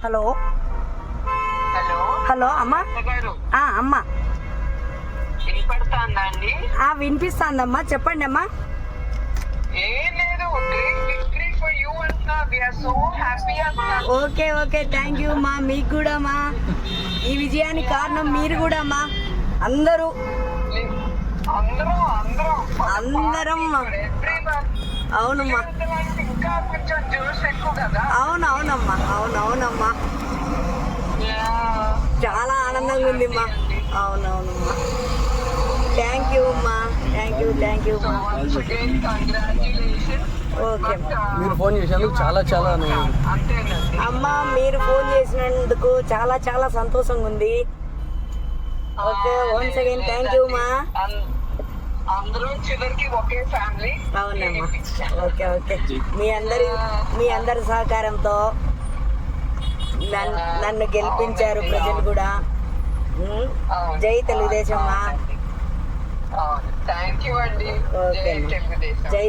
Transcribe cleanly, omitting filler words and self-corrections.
Hello hello hello అమ్మా. గారు అమ్మా వినపడుతుందా అండి? వినిపిస్తుందమ్మా, చెప్పండి అమ్మా. ఏం లేదు, గ్రేట్ విక్టరీ ఫర్ యూ అంటున్నా. వి ఆర్ సో హ్యాపీ అంటున్నా. ఓకే ఓకే, థ్యాంక్ యూ మా. మీకు కూడా మా, ఈ విజయానికి కారణం మీరు కూడా మా. అందరూ అందరం అందరం అవునమ్మా, ఇంకా కొంచెం జ్యూస్ ఎక్కువ కదా. అవునవునమ్మా, అవునవునమ్మా, చాలా ఆనందంగా ఉంది మా. అవునవునమ్మా, థ్యాంక్ యూ అమ్మా, థ్యాంక్ యూ మా. ఓకే మీరు ఫోన్ చేసినందుకు చాలా చాలా అంతేనండి అమ్మా, మీరు ఫోన్ చేసినందుకు చాలా చాలా సంతోషంగా ఉంది. Okay, once again thank you మా. అందరూ చివరికి ఒకే ఫ్యామిలీ. అవునమ్మా, ఓకే ఓకే. మీ అందరి సహకారంతో నన్ను గెలిపించారు ప్రజలు కూడా. జై తెలుగుదేశం మా. థ్యాంక్ యూ అండి. ఓకే జై తెలుగుదేశం. జై